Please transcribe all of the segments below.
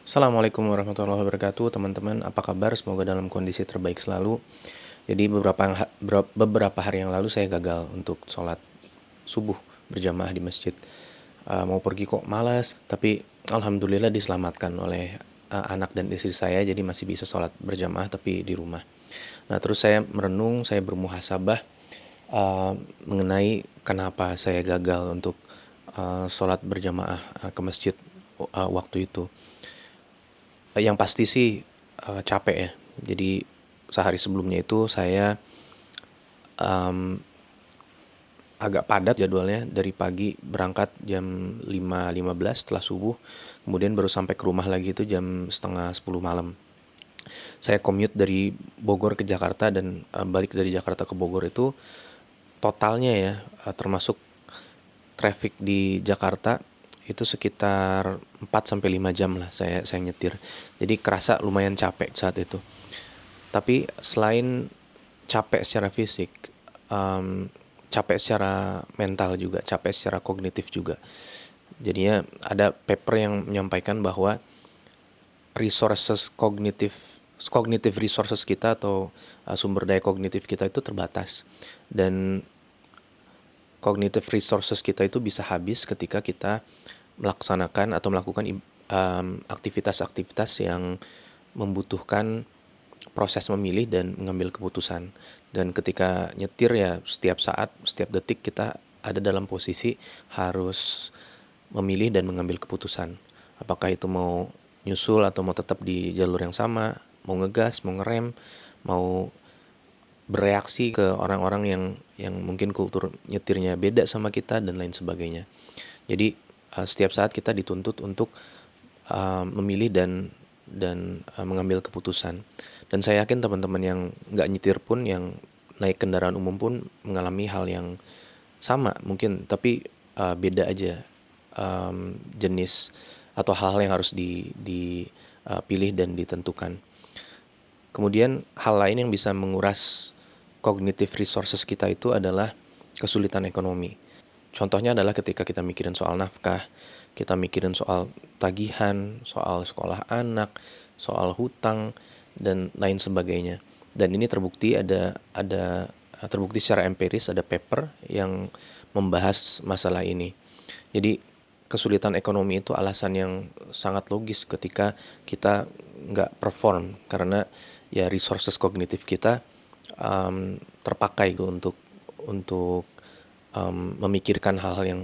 Assalamualaikum warahmatullahi wabarakatuh, teman-teman. Apa kabar? Semoga dalam kondisi terbaik selalu. Jadi beberapa hari yang lalu saya gagal untuk sholat subuh berjamaah di masjid. Mau pergi kok malas, tapi alhamdulillah diselamatkan oleh anak dan istri saya, jadi masih bisa sholat berjamaah tapi di rumah. Nah, terus saya merenung, saya bermuhasabah uh, mengenai kenapa saya gagal untuk sholat berjamaah ke masjid waktu itu. Yang pasti sih capek ya. Jadi sehari sebelumnya itu saya agak padat jadwalnya, dari pagi berangkat jam 5.15 setelah subuh, kemudian baru sampai ke rumah lagi itu jam setengah 10 malam. Saya commute dari Bogor ke Jakarta dan balik dari Jakarta ke Bogor itu totalnya ya, termasuk traffic di Jakarta itu sekitar 4 sampai 5 jam lah saya nyetir. Jadi kerasa lumayan capek saat itu. Tapi selain capek secara fisik, capek secara mental juga, capek secara kognitif juga. Jadinya ada paper yang menyampaikan bahwa resources cognitive resources kita atau sumber daya kognitif kita itu terbatas, dan cognitive resources kita itu bisa habis ketika kita melaksanakan atau melakukan aktivitas-aktivitas yang membutuhkan proses memilih dan mengambil keputusan. Dan ketika nyetir ya, setiap saat, setiap detik kita ada dalam posisi harus memilih dan mengambil keputusan. Apakah itu mau nyusul atau mau tetap di jalur yang sama, mau ngegas, mau ngerem, mau bereaksi ke orang-orang yang mungkin kultur nyetirnya beda sama kita dan lain sebagainya. Jadi setiap saat kita dituntut untuk memilih dan mengambil keputusan. Dan saya yakin teman-teman yang nggak nyetir pun, yang naik kendaraan umum pun mengalami hal yang sama mungkin, tapi beda aja jenis atau hal-hal yang harus dipilih dan ditentukan. Kemudian hal lain yang bisa menguras cognitive resources kita itu adalah kesulitan ekonomi. Contohnya adalah ketika kita mikirin soal nafkah, kita mikirin soal tagihan, soal sekolah anak, soal hutang dan lain sebagainya. Dan ini terbukti secara empiris, ada paper yang membahas masalah ini. Jadi kesulitan ekonomi itu alasan yang sangat logis ketika kita nggak perform, karena ya resources kognitif kita terpakai untuk memikirkan hal-hal yang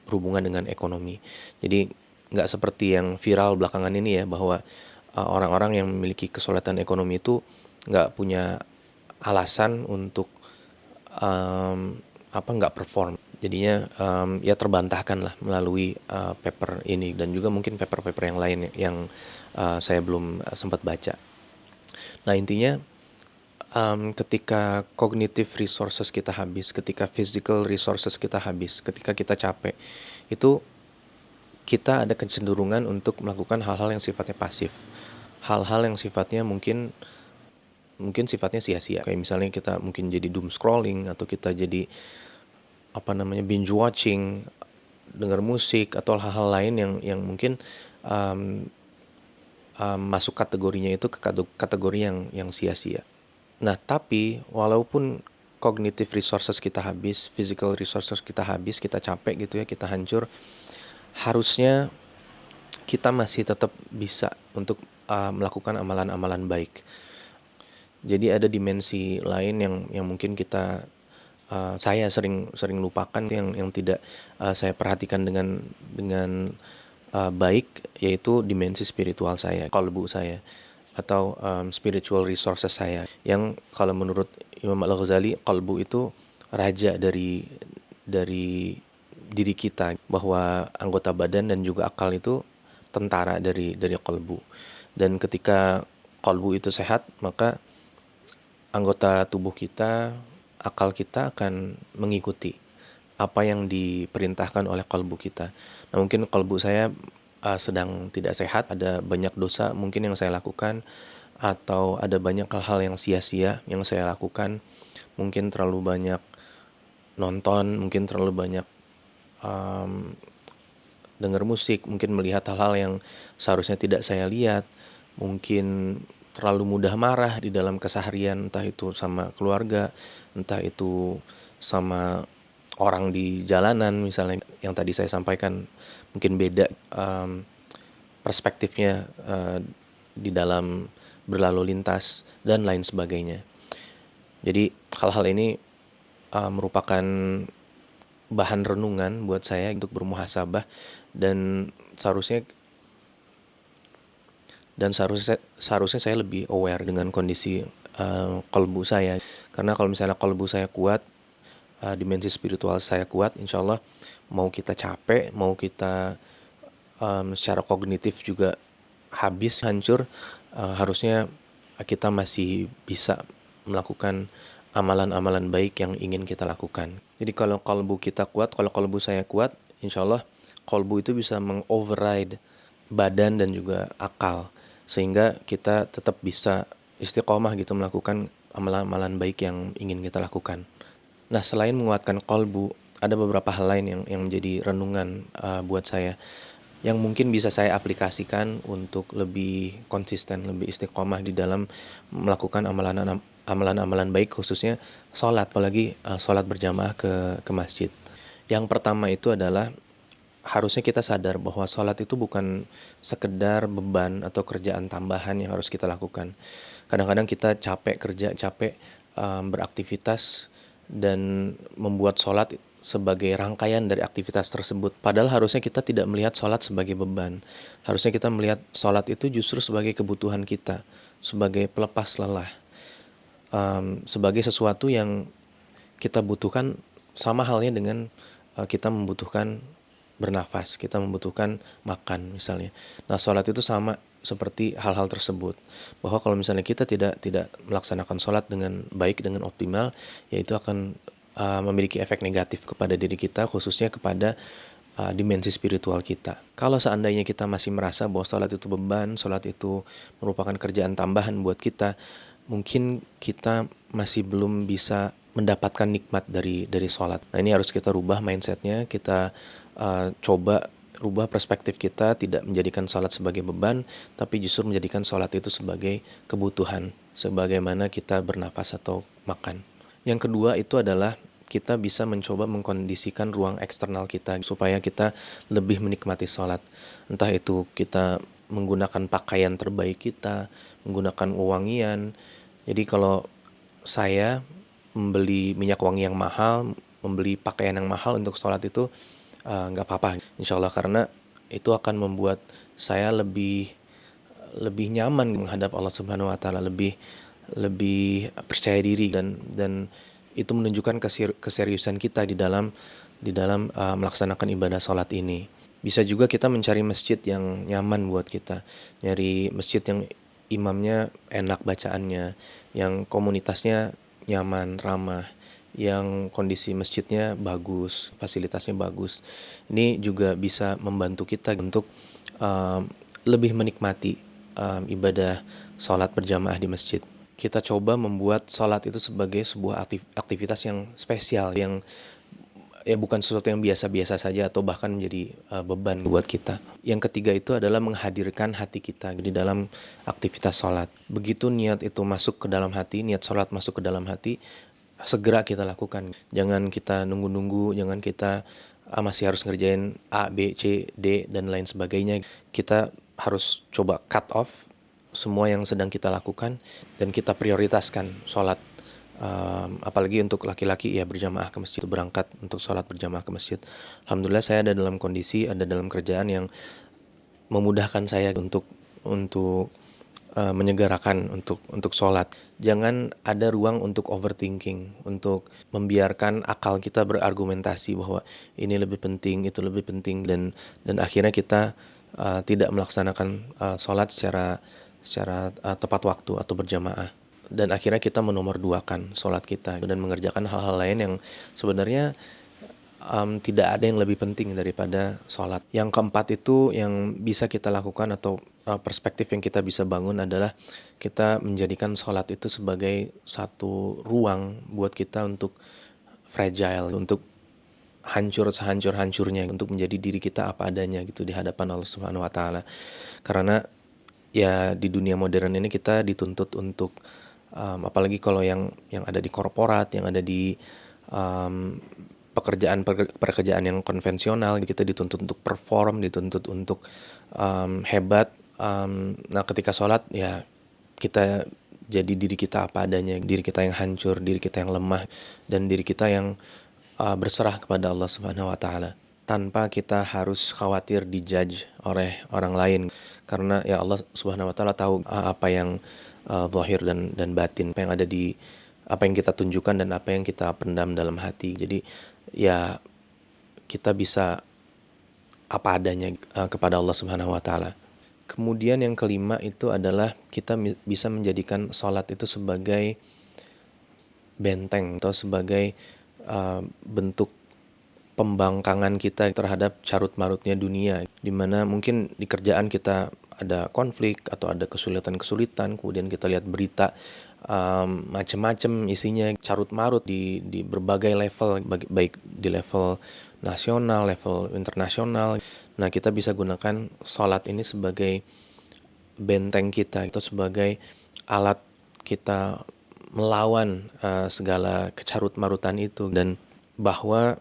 berhubungan dengan ekonomi. Jadi nggak seperti yang viral belakangan ini ya, bahwa orang-orang yang memiliki kesulitan ekonomi itu nggak punya alasan untuk nggak perform. Jadinya ya terbantahkan lah melalui paper ini, dan juga mungkin paper-paper yang lain yang saya belum sempat baca. Nah, intinya ketika cognitive resources kita habis, ketika physical resources kita habis, ketika kita capek, itu kita ada kecenderungan untuk melakukan hal-hal yang sifatnya pasif. Hal-hal yang sifatnya mungkin sifatnya sia-sia. Kayak misalnya kita mungkin jadi doom scrolling, atau kita jadi binge watching, dengar musik, atau hal-hal lain yang mungkin masuk kategorinya itu ke kategori yang sia-sia. Nah, tapi walaupun cognitive resources kita habis, physical resources kita habis, kita capek gitu ya, kita hancur, harusnya kita masih tetap bisa untuk melakukan amalan-amalan baik. Jadi ada dimensi lain yang mungkin saya sering lupakan, yang tidak saya perhatikan dengan baik, yaitu dimensi spiritual saya, qalbu saya, atau spiritual resources saya, yang kalau menurut Imam Al-Ghazali, qalbu itu raja dari diri kita, bahwa anggota badan dan juga akal itu tentara dari qalbu. Dan ketika qalbu itu sehat, maka anggota tubuh kita, akal kita akan mengikuti apa yang diperintahkan oleh qalbu kita. Nah, mungkin qalbu saya sedang tidak sehat, ada banyak dosa mungkin yang saya lakukan, atau ada banyak hal-hal yang sia-sia yang saya lakukan. Mungkin terlalu banyak nonton, mungkin terlalu banyak dengar musik, mungkin melihat hal-hal yang seharusnya tidak saya lihat, mungkin terlalu mudah marah di dalam keseharian, entah itu sama keluarga, entah itu sama orang di jalanan misalnya yang tadi saya sampaikan, mungkin beda perspektifnya di dalam berlalu lintas dan lain sebagainya. Jadi hal-hal ini merupakan bahan renungan buat saya untuk bermuhasabah dan seharusnya seharusnya saya lebih aware dengan kondisi qalbu saya. Karena kalau misalnya qalbu saya kuat, dimensi spiritual saya kuat, insya Allah mau kita capek, mau kita secara kognitif juga habis, hancur, harusnya kita masih bisa melakukan amalan-amalan baik yang ingin kita lakukan. Jadi kalau kalbu kita kuat, kalau kalbu saya kuat, insya Allah kalbu itu bisa mengoverride badan dan juga akal. Sehingga kita tetap bisa istiqomah gitu melakukan amalan-amalan baik yang ingin kita lakukan. Nah, selain menguatkan kalbu, ada beberapa hal lain yang menjadi renungan buat saya, yang mungkin bisa saya aplikasikan untuk lebih konsisten, lebih istiqomah di dalam melakukan amalan-amalan baik, khususnya sholat, apalagi sholat berjamaah ke masjid. Yang pertama itu adalah harusnya kita sadar bahwa sholat itu bukan sekedar beban atau kerjaan tambahan yang harus kita lakukan. Kadang-kadang kita capek kerja, capek beraktivitas, dan membuat sholat sebagai rangkaian dari aktivitas tersebut. Padahal harusnya kita tidak melihat sholat sebagai beban. Harusnya kita melihat sholat itu justru sebagai kebutuhan kita, sebagai pelepas lelah, sebagai sesuatu yang kita butuhkan, sama halnya dengan kita membutuhkan bernafas, kita membutuhkan makan misalnya. Nah, sholat itu sama seperti hal-hal tersebut. Bahwa kalau misalnya kita tidak melaksanakan sholat dengan baik, dengan optimal, ya itu akan memiliki efek negatif kepada diri kita, khususnya kepada dimensi spiritual kita. Kalau seandainya kita masih merasa bahwa sholat itu beban, sholat itu merupakan kerjaan tambahan buat kita, mungkin kita masih belum bisa mendapatkan nikmat dari sholat. Nah, ini harus kita rubah mindsetnya, kita coba rubah perspektif kita, tidak menjadikan sholat sebagai beban, tapi justru menjadikan sholat itu sebagai kebutuhan, sebagaimana kita bernafas atau makan. Yang kedua itu adalah kita bisa mencoba mengkondisikan ruang eksternal kita supaya kita lebih menikmati sholat. Entah itu kita menggunakan pakaian terbaik kita, menggunakan wewangian. Jadi kalau saya membeli minyak wangi yang mahal, membeli pakaian yang mahal untuk sholat itu nggak apa-apa, insya Allah, karena itu akan membuat saya lebih nyaman menghadap Allah Subhanahu Wa Taala, lebih percaya diri, dan itu menunjukkan keseriusan kita di dalam melaksanakan ibadah sholat ini. Bisa juga kita mencari masjid yang nyaman buat kita, nyari masjid yang imamnya enak bacaannya, yang komunitasnya nyaman, ramah, yang kondisi masjidnya bagus, fasilitasnya bagus. Ini juga bisa membantu kita untuk lebih menikmati ibadah sholat berjamaah di masjid. Kita coba membuat sholat itu sebagai sebuah aktivitas yang spesial, yang ya bukan sesuatu yang biasa-biasa saja atau bahkan menjadi beban buat kita. Yang ketiga itu adalah menghadirkan hati kita di dalam aktivitas sholat. Begitu niat itu masuk ke dalam hati, niat sholat masuk ke dalam hati, segera kita lakukan. Jangan kita nunggu-nunggu, jangan kita masih harus ngerjain A, B, C, D, dan lain sebagainya. Kita harus coba cut off semua yang sedang kita lakukan dan kita prioritaskan sholat. Apalagi untuk laki-laki, ya berjamaah ke masjid, berangkat untuk sholat berjamaah ke masjid. Alhamdulillah saya ada dalam kondisi, ada dalam kerjaan yang memudahkan saya untuk menyegerakan untuk sholat. Jangan ada ruang untuk overthinking, untuk membiarkan akal kita berargumentasi bahwa ini lebih penting, itu lebih penting, dan akhirnya kita tidak melaksanakan sholat secara tepat waktu atau berjamaah. Dan akhirnya kita menomorduakan sholat kita dan mengerjakan hal-hal lain yang sebenarnya tidak ada yang lebih penting daripada sholat. Yang keempat itu yang bisa kita lakukan atau perspektif yang kita bisa bangun adalah kita menjadikan sholat itu sebagai satu ruang buat kita untuk fragile, untuk hancur sehancur-hancurnya untuk menjadi diri kita apa adanya gitu di hadapan Allah Subhanahu wa taala. Karena ya di dunia modern ini kita dituntut untuk apalagi kalau yang ada di korporat, yang ada di um, pekerjaan yang konvensional, kita dituntut untuk perform, dituntut untuk hebat. Nah, ketika sholat ya kita jadi diri kita apa adanya, diri kita yang hancur, diri kita yang lemah, dan diri kita yang berserah kepada Allah Subhanahu wa taala tanpa kita harus khawatir dijudge oleh orang lain, karena ya Allah Subhanahu wa taala tahu apa yang zahir dan batin, apa yang ada di apa yang kita tunjukkan dan apa yang kita pendam dalam hati. Jadi ya kita bisa apa adanya kepada Allah Subhanahu wa taala. Kemudian yang kelima itu adalah kita bisa menjadikan sholat itu sebagai benteng atau sebagai bentuk pembangkangan kita terhadap carut-marutnya dunia, di mana mungkin di kerjaan kita ada konflik atau ada kesulitan-kesulitan, kemudian kita lihat berita macam-macam isinya carut-marut di berbagai level, baik di level nasional, level internasional. Nah, kita bisa gunakan sholat ini sebagai benteng kita, itu sebagai alat kita melawan segala kecarut-marutan itu, dan bahwa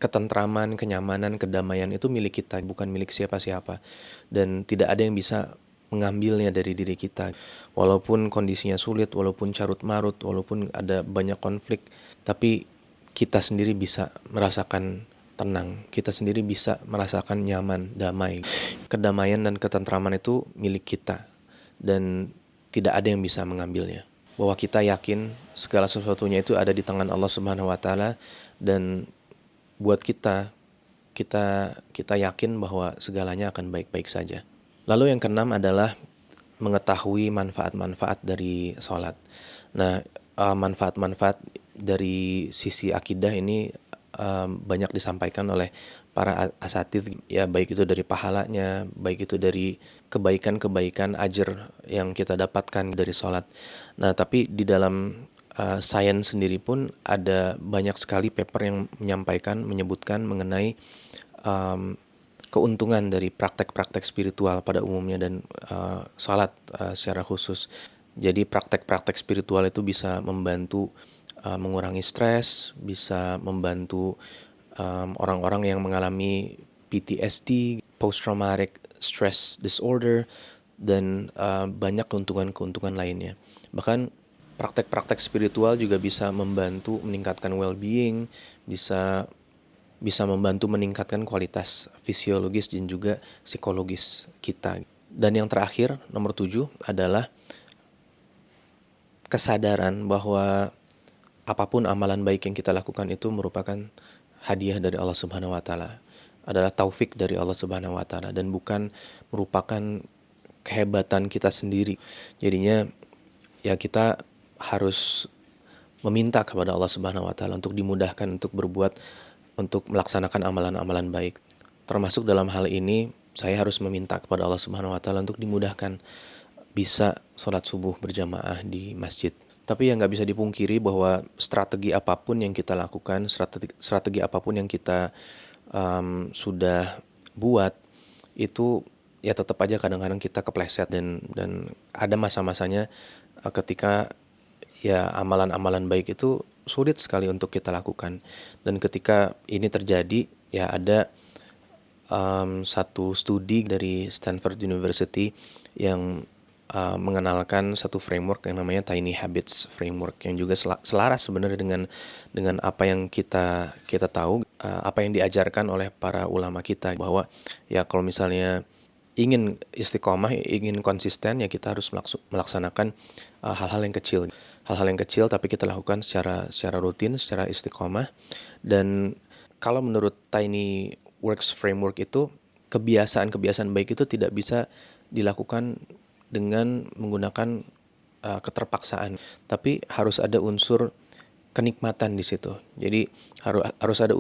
ketentraman, kenyamanan, kedamaian itu milik kita, bukan milik siapa-siapa. Dan tidak ada yang bisa mengambilnya dari diri kita. Walaupun kondisinya sulit, walaupun carut-marut, walaupun ada banyak konflik, tapi kita sendiri bisa merasakan tenang. Kita sendiri bisa merasakan nyaman, damai. Kedamaian dan ketentraman itu milik kita. Dan tidak ada yang bisa mengambilnya. Bahwa kita yakin segala sesuatunya itu ada di tangan Allah Subhanahu wa taala, dan buat kita yakin bahwa segalanya akan baik-baik saja. Lalu yang keenam adalah mengetahui manfaat-manfaat dari sholat. Nah, manfaat-manfaat dari sisi akidah ini banyak disampaikan oleh para asatidz, ya, baik itu dari pahalanya, baik itu dari kebaikan-kebaikan ajar yang kita dapatkan dari sholat. Nah, tapi di dalam sains sendiri pun ada banyak sekali paper yang menyebutkan mengenai keuntungan dari praktek-praktek spiritual pada umumnya dan salat secara khusus. Jadi praktek-praktek spiritual itu bisa membantu mengurangi stres, bisa membantu orang-orang yang mengalami PTSD, Post Traumatic Stress Disorder, dan banyak keuntungan-keuntungan lainnya. Bahkan praktek-praktek spiritual juga bisa membantu meningkatkan well-being, bisa membantu meningkatkan kualitas fisiologis dan juga psikologis kita. Dan yang terakhir, nomor 7, adalah kesadaran bahwa apapun amalan baik yang kita lakukan itu merupakan hadiah dari Allah Subhanahu wa taala, adalah taufik dari Allah Subhanahu wa taala, dan bukan merupakan kehebatan kita sendiri. Jadinya ya kita harus meminta kepada Allah Subhanahu wa taala untuk dimudahkan untuk berbuat, untuk melaksanakan amalan-amalan baik. Termasuk dalam hal ini saya harus meminta kepada Allah Subhanahu wa taala untuk dimudahkan bisa sholat subuh berjamaah di masjid. Tapi ya nggak bisa dipungkiri bahwa strategi apapun yang kita lakukan, strategi apapun yang kita sudah buat, itu ya tetap aja kadang-kadang kita kepleset, dan ada masa-masanya ketika ya amalan-amalan baik itu sulit sekali untuk kita lakukan. Dan ketika ini terjadi, ya ada satu studi dari Stanford University yang mengenalkan satu framework yang namanya Tiny Habits Framework, yang juga selaras sebenarnya dengan apa yang kita tahu, apa yang diajarkan oleh para ulama kita, bahwa ya kalau misalnya ingin istiqomah, ingin konsisten, ya kita harus melaksanakan hal-hal yang kecil tapi kita lakukan secara rutin, secara istiqomah. Dan kalau menurut Tiny Works Framework itu, kebiasaan-kebiasaan baik itu tidak bisa dilakukan dengan menggunakan keterpaksaan, tapi harus ada unsur kenikmatan di situ. Jadi harus ada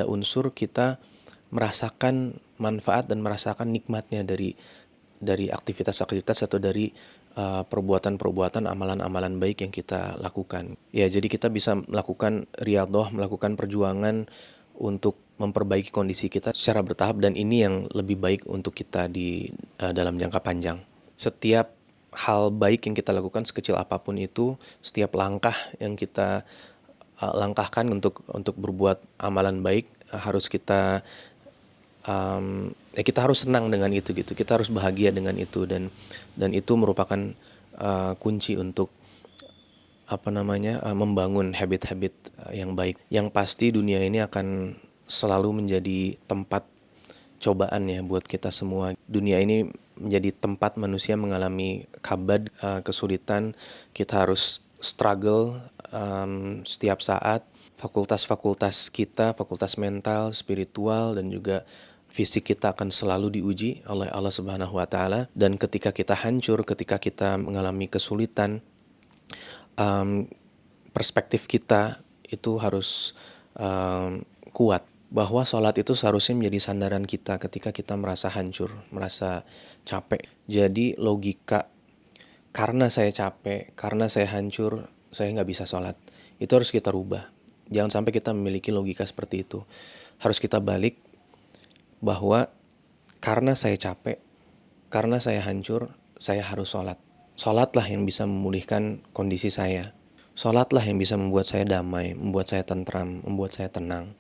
unsur kita merasakan manfaat dan merasakan nikmatnya dari dari aktivitas-aktivitas atau dari perbuatan-perbuatan, amalan-amalan baik yang kita lakukan. Ya, jadi kita bisa melakukan riyadhah, melakukan perjuangan untuk memperbaiki kondisi kita secara bertahap, dan ini yang lebih baik untuk kita di dalam jangka panjang. Setiap hal baik yang kita lakukan sekecil apapun itu, setiap langkah yang kita langkahkan untuk berbuat amalan baik, harus kita ya kita harus senang dengan itu gitu. Kita harus bahagia dengan itu, dan itu merupakan kunci untuk membangun habit-habit yang baik. Yang pasti dunia ini akan selalu menjadi tempat cobaan ya buat kita semua. Dunia ini menjadi tempat manusia mengalami kabad, kesulitan. Kita harus struggle setiap saat. Fakultas-fakultas kita, fakultas mental, spiritual, dan juga fisik kita akan selalu diuji oleh Allah Subhanahu wa Ta'ala. Dan ketika kita hancur, ketika kita mengalami kesulitan, perspektif kita itu harus kuat, bahwa sholat itu seharusnya menjadi sandaran kita ketika kita merasa hancur, merasa capek. Jadi logika, karena saya capek, karena saya hancur, saya nggak bisa sholat, itu harus kita rubah. Jangan sampai kita memiliki logika seperti itu. Harus kita balik bahwa karena saya capek, karena saya hancur, saya harus sholat. Sholatlah yang bisa memulihkan kondisi saya. Sholatlah yang bisa membuat saya damai, membuat saya tentram, membuat saya tenang.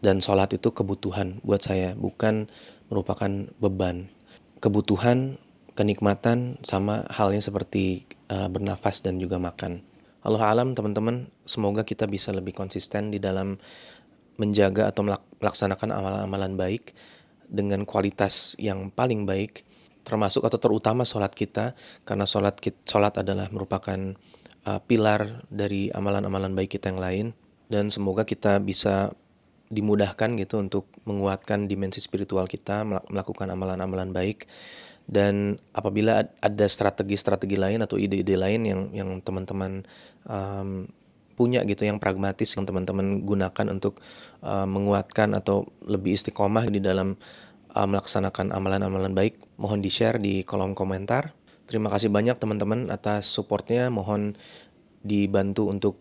Dan sholat itu kebutuhan buat saya, bukan merupakan beban. Kebutuhan, kenikmatan, sama halnya seperti bernafas dan juga makan. Allah alam teman-teman, semoga kita bisa lebih konsisten di dalam menjaga atau melaksanakan amalan-amalan baik dengan kualitas yang paling baik, termasuk atau terutama sholat kita, karena sholat adalah merupakan pilar dari amalan-amalan baik kita yang lain. Dan semoga kita bisa dimudahkan gitu untuk menguatkan dimensi spiritual kita, melakukan amalan-amalan baik. Dan apabila ada strategi-strategi lain atau ide-ide lain yang teman-teman punya gitu, yang pragmatis, yang teman-teman gunakan untuk menguatkan atau lebih istiqomah di dalam melaksanakan amalan-amalan baik, mohon di-share di kolom komentar. Terima kasih banyak teman-teman atas supportnya. Mohon dibantu untuk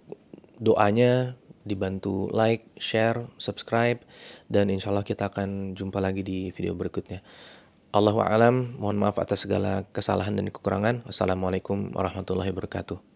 doanya, dibantu like, share, subscribe, dan insya Allah kita akan jumpa lagi di video berikutnya. Allahu a'lam, mohon maaf atas segala kesalahan dan kekurangan. Wassalamualaikum warahmatullahi wabarakatuh.